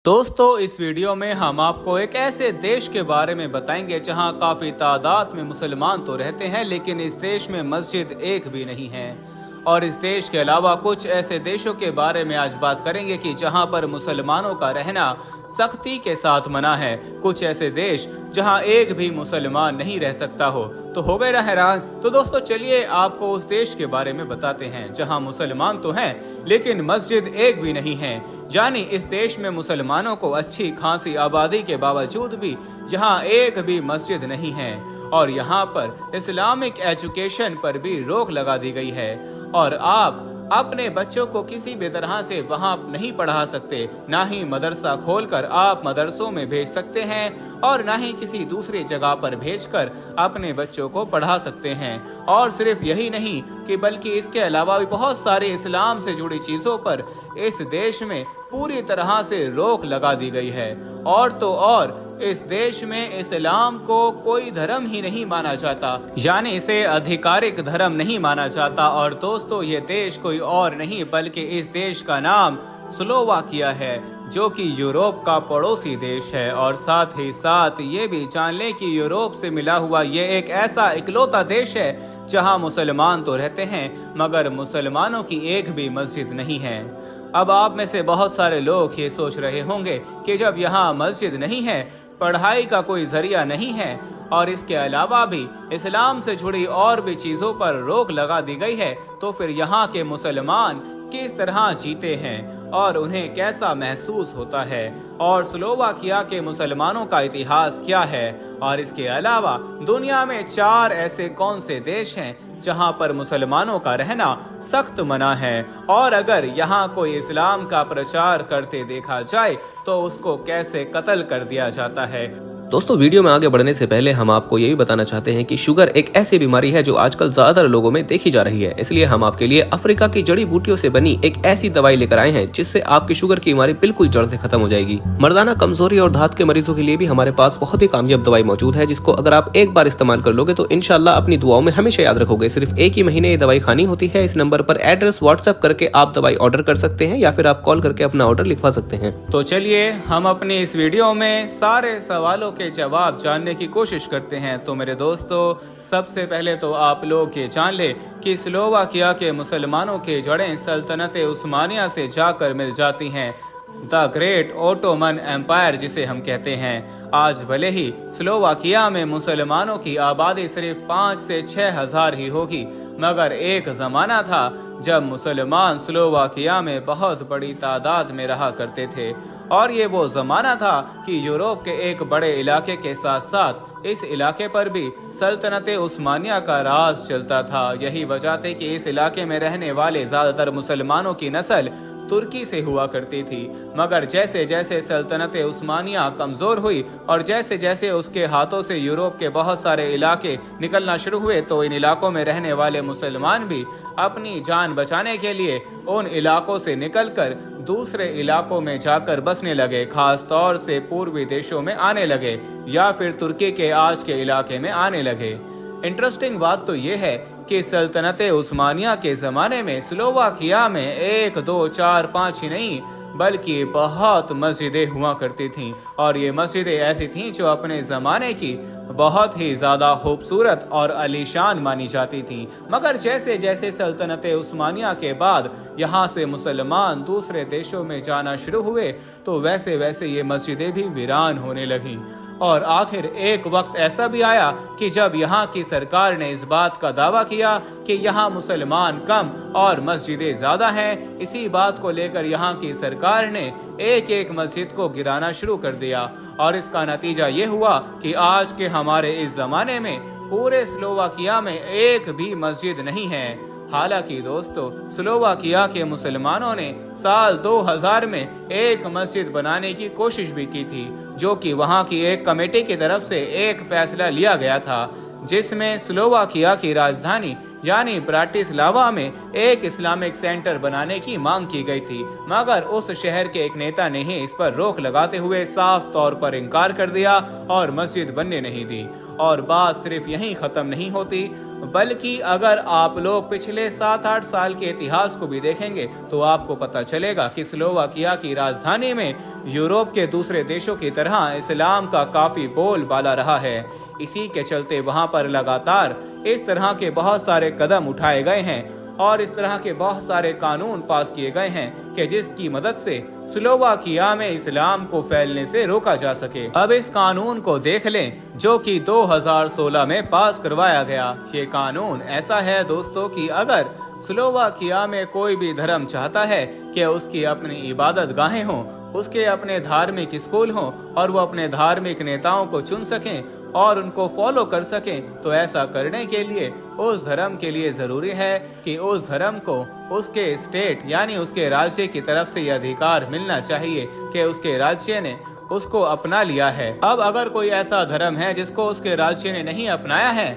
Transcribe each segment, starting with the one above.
दोस्तों, इस वीडियो में हम आपको एक ऐसे देश के बारे में बताएंगे जहां काफी तादाद में मुसलमान तो रहते हैं, लेकिन इस देश में मस्जिद एक भी नहीं है। और इस देश के अलावा कुछ ऐसे देशों के बारे में आज बात करेंगे कि जहां पर मुसलमानों का रहना सख्ती के साथ मना है। कुछ ऐसे देश जहां एक भी मुसलमान नहीं रह सकता हो। तो हो गए ना हैरान? तो दोस्तों चलिए आपको उस देश के बारे में बताते हैं जहां मुसलमान तो हैं लेकिन मस्जिद एक भी नहीं है। यानी इस देश में मुसलमानों को अच्छी खासी आबादी के बावजूद भी यहाँ एक भी मस्जिद नहीं है। और यहाँ पर इस्लामिक एजुकेशन पर भी रोक लगा दी गई है और आप अपने बच्चों को किसी भी तरह से वहाँ नहीं पढ़ा सकते। ना ही मदरसा खोलकर आप मदरसों में भेज सकते हैं और ना ही किसी दूसरी जगह पर भेजकर अपने बच्चों को पढ़ा सकते हैं। और सिर्फ यही नहीं कि बल्कि इसके अलावा भी बहुत सारे इस्लाम से जुड़ी चीजों पर इस देश में पूरी तरह से रोक लगा दी गई है। और तो और इस देश में इस्लाम को कोई धर्म ही नहीं माना जाता, यानी इसे आधिकारिक धर्म नहीं माना जाता। और दोस्तों ये देश कोई और नहीं बल्कि इस देश का नाम स्लोवाकिया है, जो कि यूरोप का पड़ोसी देश है। और साथ ही साथ ये भी जान लें कि यूरोप से मिला हुआ ये एक ऐसा इकलौता देश है जहां मुसलमान तो रहते हैं मगर मुसलमानों की एक भी मस्जिद नहीं है। अब आप में से बहुत सारे लोग ये सोच रहे होंगे कि जब यहाँ मस्जिद नहीं है, पढ़ाई का कोई जरिया नहीं है और इसके अलावा भी इस्लाम से जुड़ी और भी चीजों पर रोक लगा दी गई है, तो फिर यहाँ के मुसलमान किस तरह जीते हैं और उन्हें कैसा महसूस होता है और स्लोवाकिया के मुसलमानों का इतिहास क्या है। और इसके अलावा दुनिया में 4 ऐसे कौन से देश हैं जहां पर मुसलमानों का रहना सख्त मना है और अगर यहाँ कोई इस्लाम का प्रचार करते देखा जाए तो उसको कैसे कत्ल कर दिया जाता है। दोस्तों वीडियो में आगे बढ़ने से पहले हम आपको ये भी बताना चाहते हैं कि शुगर एक ऐसी बीमारी है जो आजकल ज्यादातर लोगों में देखी जा रही है। इसलिए हम आपके लिए अफ्रीका की जड़ी बूटियों से बनी एक ऐसी दवाई लेकर आए हैं जिससे आपकी शुगर की बीमारी बिल्कुल जड़ से खत्म हो जाएगी। मर्दाना कमजोरी और धात के मरीजों के लिए भी हमारे पास बहुत ही कामयाब दवाई मौजूद है, जिसको अगर आप एक बार इस्तेमाल कर लोगे तो इंशाल्लाह अपनी दुआओं में हमेशा याद रखोगे। सिर्फ एक ही महीने ये दवाई खानी होती है। इस नंबर पर एड्रेस व्हाट्सएप करके आप दवाई ऑर्डर कर सकते हैं या फिर आप कॉल करके अपना ऑर्डर लिखवा सकते हैं। तो चलिए हम अपनी इस वीडियो में सारे सवालों के जवाब जानने की कोशिश करते हैं। तो मेरे दोस्तों सबसे पहले तो आप लोग ये जान ले कि स्लोवाकिया के मुसलमानों की जड़ें सल्तनत उस्मानिया से जाकर मिल जाती हैं। द ग्रेट ओटोमन एम्पायर जिसे हम कहते हैं। आज भले ही स्लोवाकिया में मुसलमानों की आबादी सिर्फ 5 से 6 हजार ही होगी, मगर एक जमाना था जब मुसलमान स्लोवाकिया में बहुत बड़ी तादाद में रहा करते थे। और ये वो जमाना था कि यूरोप के एक बड़े इलाके के साथ साथ इस इलाके पर भी सल्तनत उस्मानिया का राज चलता था। यही वजह थी कि इस इलाके में रहने वाले ज्यादातर मुसलमानों की नस्ल तुर्की से हुआ करती थी। मगर जैसे जैसे सल्तनत उस्मानिया कमजोर हुई और जैसे जैसे उसके हाथों से यूरोप के बहुत सारे इलाके निकलना शुरू हुए, तो इन इलाकों में रहने वाले मुसलमान भी अपनी जान बचाने के लिए उन इलाकों से निकलकर दूसरे इलाकों में जाकर बसने लगे, खास तौर से पूर्वी देशों में आने लगे या फिर तुर्की के आज के इलाके में आने लगे। इंटरेस्टिंग बात तो ये है कि सल्तनत उस्मानिया के जमाने में स्लोवाकिया में 1, 2, 4, 5 ही नहीं बल्कि बहुत मस्जिदें हुआ करती थीं। और ये मस्जिदें ऐसी थीं जो अपने ज़माने की बहुत ही ज़्यादा खूबसूरत और आलीशान मानी जाती थीं। मगर जैसे जैसे सल्तनत उस्मानिया के बाद यहाँ से मुसलमान दूसरे देशों में जाना शुरू हुए, तो वैसे वैसे ये मस्जिदें भी वीरान होने लगीं। और आखिर एक वक्त ऐसा भी आया कि जब यहाँ की सरकार ने इस बात का दावा किया कि यहाँ मुसलमान कम और मस्जिदें ज्यादा हैं। इसी बात को लेकर यहाँ की सरकार ने एक एक मस्जिद को गिराना शुरू कर दिया और इसका नतीजा ये हुआ कि आज के हमारे इस जमाने में पूरे स्लोवाकिया में एक भी मस्जिद नहीं है। हालांकि दोस्तों स्लोवाकिया के मुसलमानों ने साल 2000 में एक मस्जिद बनाने की कोशिश भी की थी, जो कि वहां की एक कमेटी की तरफ से एक फैसला लिया गया था, जिसमें स्लोवाकिया की राजधानी यानी ब्राटिस्लावा में एक इस्लामिक सेंटर बनाने की मांग की गई थी। मगर उस शहर के एक नेता ने ही इस पर रोक लगाते हुए साफ तौर पर इनकार कर दिया और मस्जिद बनने नहीं दी। और बात सिर्फ यहीं खत्म नहीं होती, बल्कि अगर आप लोग पिछले 7-8 साल के इतिहास को भी देखेंगे तो आपको पता चलेगा कि स्लोवाकिया की राजधानी में यूरोप के दूसरे देशों की तरह इस्लाम का काफी बोलबाला रहा है। इसी के चलते वहां पर लगातार इस तरह के बहुत सारे कदम उठाए गए हैं और इस तरह के बहुत सारे कानून पास किए गए हैं कि जिसकी मदद से स्लोवाकिया में इस्लाम को फैलने से रोका जा सके। अब इस कानून को देख लें जो कि 2016 में पास करवाया गया। ये कानून ऐसा है दोस्तों कि अगर स्लोवाकिया में कोई भी धर्म चाहता है कि उसकी अपनी इबादत गाहें हों, उसके अपने धार्मिक स्कूल हों और वो अपने धार्मिक नेताओं को चुन सकें और उनको फॉलो कर सकें, तो ऐसा करने के लिए उस धर्म के लिए जरूरी है कि उस धर्म को उसके स्टेट यानी उसके राज्य की तरफ से यह अधिकार मिलना चाहिए कि उसके राज्य ने उसको अपना लिया है। अब अगर कोई ऐसा धर्म है जिसको उसके राज्य ने नहीं अपनाया है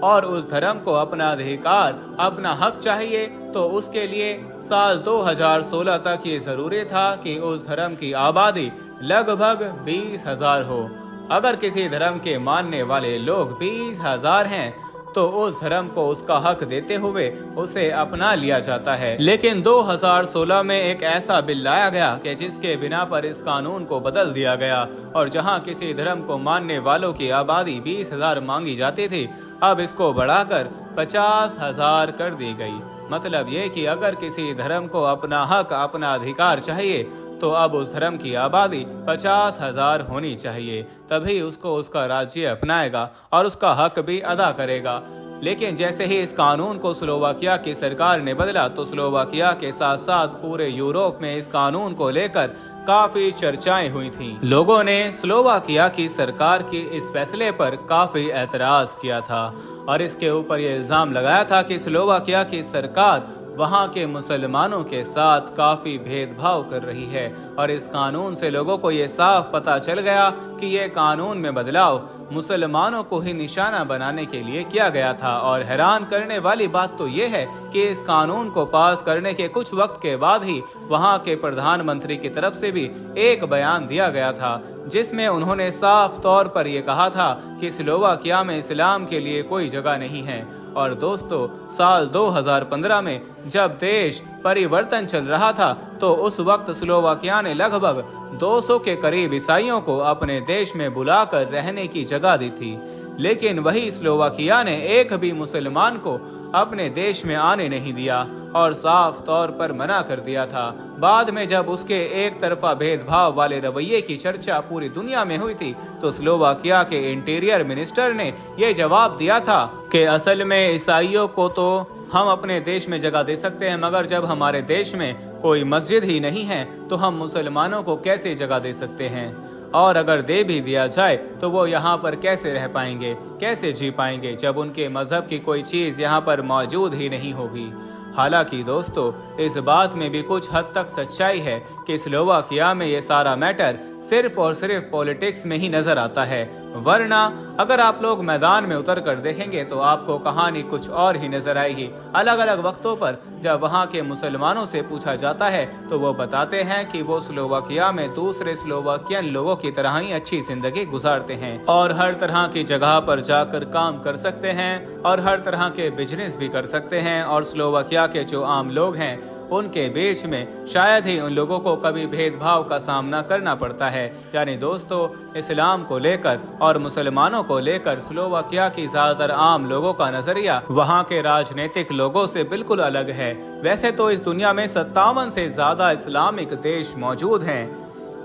और उस धर्म को अपना अधिकार, अपना हक चाहिए, तो उसके लिए साल 2016 तक ये जरूरी था कि उस धर्म की आबादी लगभग 20,000 हो। अगर किसी धर्म के मानने वाले लोग 20,000 हैं तो उस धर्म को उसका हक देते हुए उसे अपना लिया जाता है। लेकिन 2016 में एक ऐसा बिल लाया गया कि जिसके बिना पर इस कानून को बदल दिया गया और जहां किसी धर्म को मानने वालों की आबादी 20,000 मांगी जाती थी, अब इसको बढ़ाकर 50,000 कर दी गई। मतलब ये कि अगर किसी धर्म को अपना हक, अपना अधिकार चाहिए तो अब उस धर्म की आबादी 50,000 होनी चाहिए, तभी उसको उसका राज्य अपनाएगा और उसका हक भी अदा करेगा। लेकिन जैसे ही इस कानून को स्लोवाकिया की सरकार ने बदला तो स्लोवाकिया के साथ साथ पूरे यूरोप में इस कानून को लेकर काफी चर्चाएं हुई थीं। लोगों ने स्लोवाकिया की सरकार के इस फैसले पर काफी एतराज किया था और इसके ऊपर यह इल्जाम लगाया था कि स्लोवाकिया की सरकार वहां के मुसलमानों के साथ काफी भेदभाव कर रही है और इस कानून से लोगों को ये साफ पता चल गया कि ये कानून में बदलाव मुसलमानों को ही निशाना बनाने के लिए किया गया था। और हैरान करने वाली बात तो ये है कि इस कानून को पास करने के कुछ वक्त के बाद ही वहां के प्रधानमंत्री की तरफ से भी एक बयान दिया गया था जिसमें उन्होंने साफ तौर पर यह कहा था कि स्लोवाकिया में इस्लाम के लिए कोई जगह नहीं है। और दोस्तों, साल 2015 में जब देश परिवर्तन चल रहा था तो उस वक्त स्लोवाकिया ने लगभग 200 के करीब ईसाइयों को अपने देश में बुलाकर रहने की जगह दी थी। लेकिन वही स्लोवाकिया ने एक भी मुसलमान को अपने देश में आने नहीं दिया और साफ तौर पर मना कर दिया था। बाद में जब उसके एक तरफा भेदभाव वाले रवैये की चर्चा पूरी दुनिया में हुई थी तो स्लोवाकिया के इंटीरियर मिनिस्टर ने यह जवाब दिया था कि असल में ईसाइयों को तो हम अपने देश में जगह दे सकते हैं, मगर जब हमारे देश में कोई मस्जिद ही नहीं है तो हम मुसलमानों को कैसे जगह दे सकते हैं, और अगर दे भी दिया जाए तो वो यहाँ पर कैसे रह पाएंगे, कैसे जी पाएंगे जब उनके मजहब की कोई चीज यहाँ पर मौजूद ही नहीं होगी। हालांकि दोस्तों, इस बात में भी कुछ हद तक सच्चाई है कि स्लोवाकिया में ये सारा मैटर सिर्फ और सिर्फ पॉलिटिक्स में ही नजर आता है, वरना अगर आप लोग मैदान में उतर कर देखेंगे तो आपको कहानी कुछ और ही नजर आएगी। अलग अलग वक्तों पर जब वहाँ के मुसलमानों से पूछा जाता है तो वो बताते हैं कि वो स्लोवाकिया में दूसरे स्लोवाकियन लोगों की तरह ही अच्छी जिंदगी गुजारते हैं और हर तरह की जगह पर जाकर काम कर सकते हैं और हर तरह के बिजनेस भी कर सकते हैं। और स्लोवाकिया के जो आम लोग हैं उनके बीच में शायद ही उन लोगों को कभी भेदभाव का सामना करना पड़ता है। यानी दोस्तों, इस्लाम को लेकर और मुसलमानों को लेकर स्लोवाकिया की ज्यादातर आम लोगों का नजरिया वहां के राजनीतिक लोगों से बिल्कुल अलग है। वैसे तो इस दुनिया में 57 से ज्यादा इस्लामिक देश मौजूद हैं,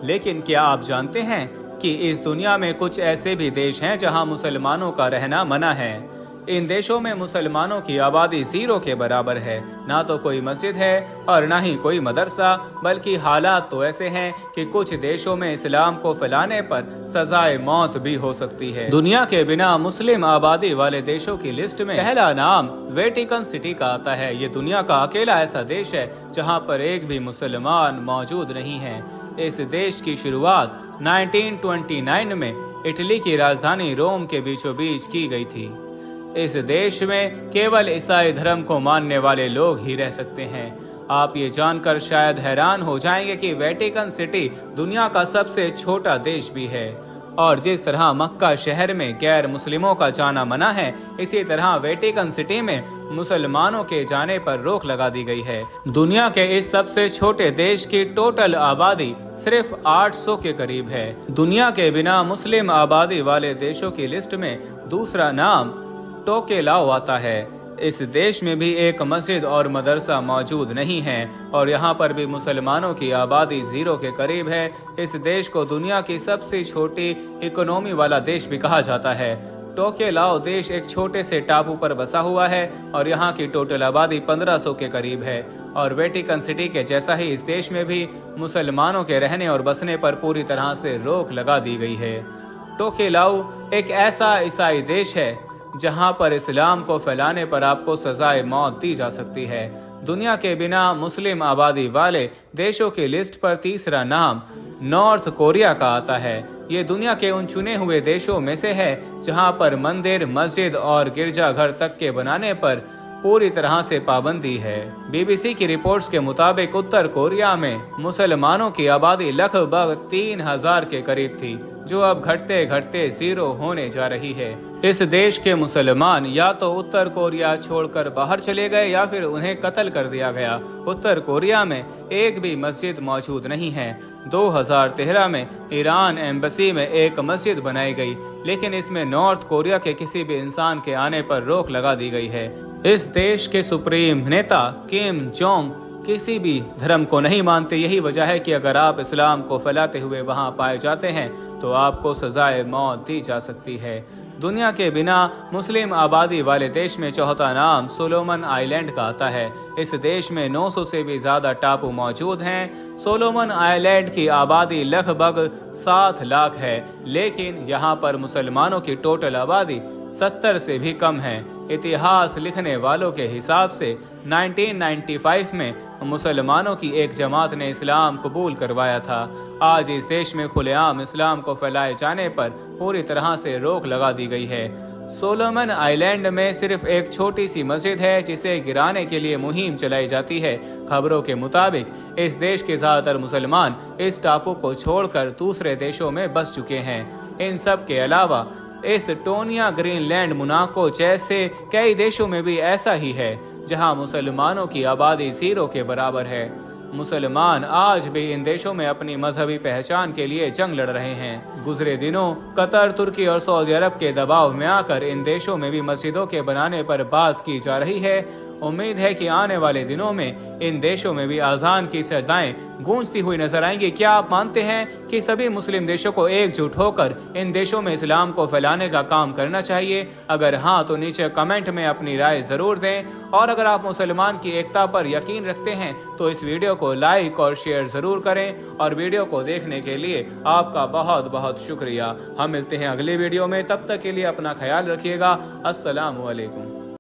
लेकिन क्या आप जानते हैं कि इस दुनिया में कुछ ऐसे भी देश हैं जहां मुसलमानों का रहना मना है। इन देशों में मुसलमानों की आबादी 0 के बराबर है, ना तो कोई मस्जिद है और ना ही कोई मदरसा, बल्कि हालात तो ऐसे हैं कि कुछ देशों में इस्लाम को फैलाने पर सजाए मौत भी हो सकती है। दुनिया के बिना मुस्लिम आबादी वाले देशों की लिस्ट में पहला नाम वेटिकन सिटी का आता है। ये दुनिया का अकेला ऐसा देश है जहाँ पर एक भी मुसलमान मौजूद नहीं है। इस देश की शुरुआत 1929 में इटली की राजधानी रोम के बीचों बीच की गई थी। इस देश में केवल ईसाई धर्म को मानने वाले लोग ही रह सकते हैं। आप ये जानकर शायद हैरान हो जाएंगे कि वेटिकन सिटी दुनिया का सबसे छोटा देश भी है और जिस तरह मक्का शहर में गैर मुस्लिमों का जाना मना है, इसी तरह वेटिकन सिटी में मुसलमानों के जाने पर रोक लगा दी गई है। दुनिया के इस सबसे छोटे देश की टोटल आबादी सिर्फ 800 के करीब है। दुनिया के बिना मुस्लिम आबादी वाले देशों की लिस्ट में दूसरा नाम टोकेलाओ आता है। इस देश में भी एक मस्जिद और मदरसा मौजूद नहीं है और यहाँ पर भी मुसलमानों की आबादी 0 के करीब है। इस देश को दुनिया की सबसे छोटी इकोनॉमी वाला देश भी कहा जाता है। टोकेलाओ देश एक छोटे से टापू पर बसा हुआ है और यहाँ की टोटल आबादी 1500 के करीब है। और वेटिकन सिटी के जैसा ही इस देश में भी मुसलमानों के रहने और बसने पर पूरी तरह से रोक लगा दी गई है। टोकेलाओ एक ऐसा ईसाई देश है जहां पर इस्लाम को फैलाने पर आपको सजाए मौत दी जा सकती है। दुनिया के बिना मुस्लिम आबादी वाले देशों की लिस्ट पर तीसरा नाम नॉर्थ कोरिया का आता है। ये दुनिया के उन चुने हुए देशों में से है जहां पर मंदिर, मस्जिद और गिरजाघर तक के बनाने पर पूरी तरह से पाबंदी है। बीबीसी की रिपोर्ट्स के मुताबिक उत्तर कोरिया में मुसलमानों की आबादी लगभग 3000 के करीब थी, जो अब घटते घटते 0 होने जा रही है। इस देश के मुसलमान या तो उत्तर कोरिया छोड़कर बाहर चले गए या फिर उन्हें कत्ल कर दिया गया। उत्तर कोरिया में एक भी मस्जिद मौजूद नहीं है। 2013 में ईरान एम्बेसी में एक मस्जिद बनाई गई, लेकिन इसमें नॉर्थ कोरिया के किसी भी इंसान के आने पर रोक लगा दी गई है। इस देश के सुप्रीम नेता किम जोंग किसी भी धर्म को नहीं मानते। यही वजह है कि अगर आप इस्लाम को फैलाते हुए वहां पाए जाते हैं तो आपको सजाए मौत दी जा सकती है। दुनिया के बिना मुस्लिम आबादी वाले देश में चौथा नाम सोलोमन आइलैंड का आता है। इस देश में 900 से भी ज्यादा टापू मौजूद हैं। सोलोमन आइलैंड की आबादी लगभग 7 लाख है, लेकिन यहाँ पर मुसलमानों की टोटल आबादी 70 से भी कम है। इतिहास लिखने वालों के हिसाब से 1995 में मुसलमानों की एक जमात ने इस्लाम कबूल करवाया था। आज इस देश में खुलेआम इस्लाम को फैलाए जाने पर पूरी तरह से रोक लगा दी गई है। सोलोमन आइलैंड में सिर्फ एक छोटी सी मस्जिद है जिसे गिराने के लिए मुहिम चलाई जाती है। खबरों के मुताबिक इस देश के ज्यादातर मुसलमान इस टापू को छोड़कर दूसरे देशों में बस चुके हैं। इन सब के अलावा एस्टोनिया, ग्रीनलैंड, मोनाको जैसे कई देशों में भी ऐसा ही है जहां मुसलमानों की आबादी 0 के बराबर है। मुसलमान आज भी इन देशों में अपनी मजहबी पहचान के लिए जंग लड़ रहे हैं। गुजरे दिनों कतर, तुर्की और सऊदी अरब के दबाव में आकर इन देशों में भी मस्जिदों के बनाने पर बात की जा रही है। उम्मीद है कि आने वाले दिनों में इन देशों में भी अजान की सदाएं गूंजती हुई नजर आएंगी। क्या आप मानते हैं कि सभी मुस्लिम देशों को एकजुट होकर इन देशों में इस्लाम को फैलाने का काम करना चाहिए? अगर हाँ तो नीचे कमेंट में अपनी राय जरूर दें। और अगर आप मुसलमान की एकता पर यकीन रखते हैं तो इस वीडियो को लाइक और शेयर जरूर करें। और वीडियो को देखने के लिए आपका बहुत बहुत शुक्रिया। हम मिलते हैं अगले वीडियो में, तब तक के लिए अपना ख्याल रखिएगा। अस्सलामु अलैकुम।